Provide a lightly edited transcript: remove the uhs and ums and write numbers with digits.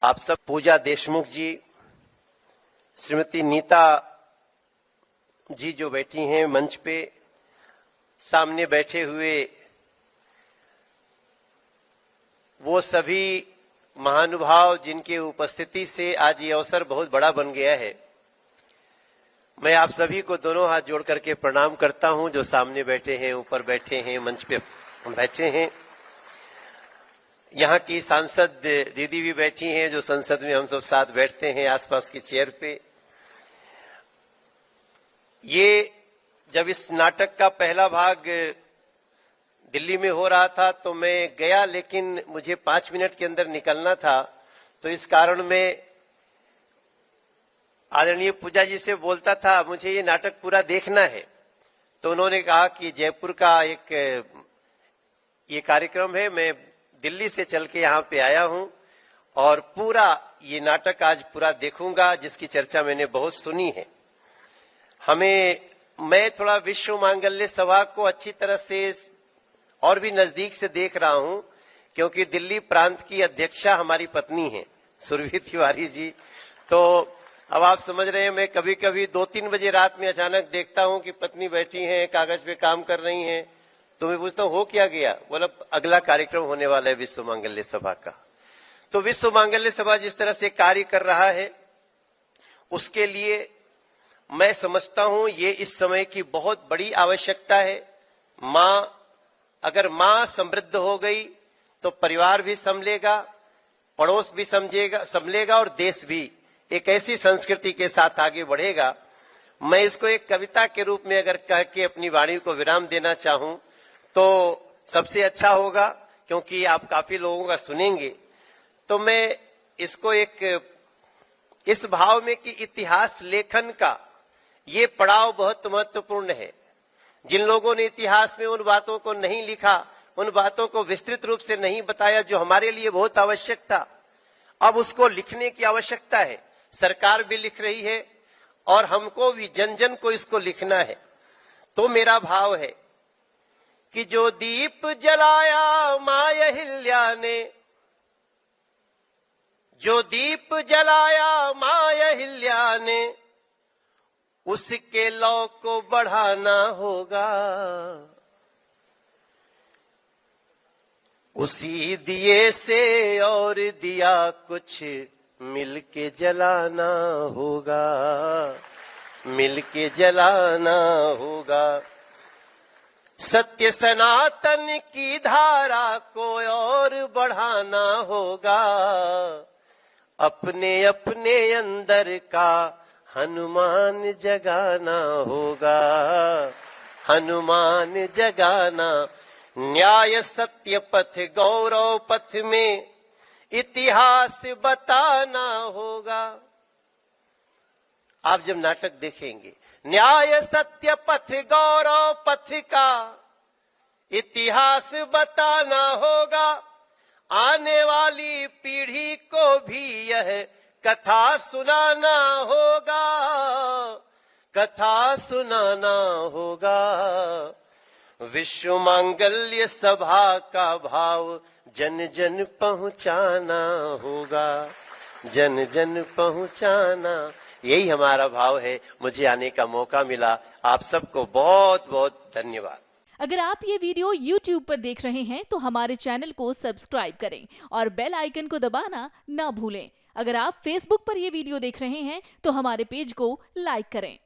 आप सब पूजा देशमुख जी, श्रीमती नीता जी जो बैठी हैं मंच पे, सामने बैठे हुए वो सभी महानुभाव जिनके उपस्थिति से आज ये अवसर बहुत बड़ा बन गया है। मैं आप सभी को दोनों हाथ जोड़ करके प्रणाम करता हूं, जो सामने बैठे हैं, ऊपर बैठे हैं, मंच पे बैठे हैं। यहाँ की सांसद दीदी भी बैठी हैं, जो संसद में हम सब साथ बैठते हैं आसपास की चेयर पे। ये जब इस नाटक का पहला भाग दिल्ली में हो रहा था तो मैं गया, लेकिन मुझे 5 मिनट के अंदर निकलना था, तो इस कारण मैं आदरणीय पूजा जी से बोलता था मुझे ये नाटक पूरा देखना है। तो उन्होंने कहा कि जयपुर का एक ये कार्यक्रम है, मैं दिल्ली से चल के यहाँ पे आया हूं और पूरा ये नाटक आज पूरा देखूंगा, जिसकी चर्चा मैंने बहुत सुनी है। मैं थोड़ा विश्व मांगल्य सभा को अच्छी तरह से और भी नजदीक से देख रहा हूं, क्योंकि दिल्ली प्रांत की अध्यक्षा हमारी पत्नी है सुरभि तिवारी जी। तो अब आप समझ रहे हैं, मैं कभी कभी 2-3 बजे रात में अचानक देखता हूं कि पत्नी बैठी हैं, कागज पे काम कर रही हैं, तो मैं पूछता हूं हो क्या गया। बोला अगला कार्यक्रम होने वाला है विश्व मांगल्य सभा का। तो विश्व मांगल्य सभा जिस तरह से कार्य कर रहा है, उसके लिए मैं समझता हूं ये इस समय की बहुत बड़ी आवश्यकता है। अगर मां समृद्ध हो गई तो परिवार भी संभलेगा, पड़ोस भी संभलेगा और देश भी एक ऐसी संस्कृति के साथ आगे बढ़ेगा। मैं इसको एक कविता के रूप में अगर कह के अपनी वाणी को विराम देना चाहूं तो सबसे अच्छा होगा, क्योंकि आप काफी लोगों का सुनेंगे। तो मैं इसको इस भाव में कि इतिहास लेखन का ये पड़ाव बहुत महत्वपूर्ण है। जिन लोगों ने इतिहास में उन बातों को नहीं लिखा, उन बातों को विस्तृत रूप से नहीं बताया जो हमारे लिए बहुत आवश्यक था, अब उसको लिखने की आवश्यकता है। सरकार भी लिख रही है और हमको भी, जन जन को इसको लिखना है। तो मेरा भाव है कि जो दीप जलाया मां अहिल्या ने, जो दीप जलाया मां अहिल्या ने, उसके लौ को बढ़ाना होगा। उसी दिए से और दिया कुछ मिलके जलाना होगा, मिलके जलाना होगा। सत्य सनातन की धारा को और बढ़ाना होगा। अपने अपने अंदर का हनुमान जगाना होगा, हनुमान जगाना। न्याय सत्य पथ गौरव पथ में इतिहास बताना होगा। आप जब नाटक देखेंगे, न्याय सत्य पथ गौरव पथ का इतिहास बताना होगा। आने वाली पीढ़ी को भी यह कथा सुनाना होगा, कथा सुनाना होगा। विश्व मांगल्य सभा का भाव जन जन पहुंचाना होगा, जन जन पहुंचाना। यही हमारा भाव है। मुझे आने का मौका मिला। आप सबको बहुत बहुत धन्यवाद। अगर आप ये वीडियो YouTube पर देख रहे हैं तो हमारे चैनल को सब्सक्राइब करें और बेल आइकन को दबाना ना भूलें। अगर आप Facebook पर ये वीडियो देख रहे हैं तो हमारे पेज को लाइक करें।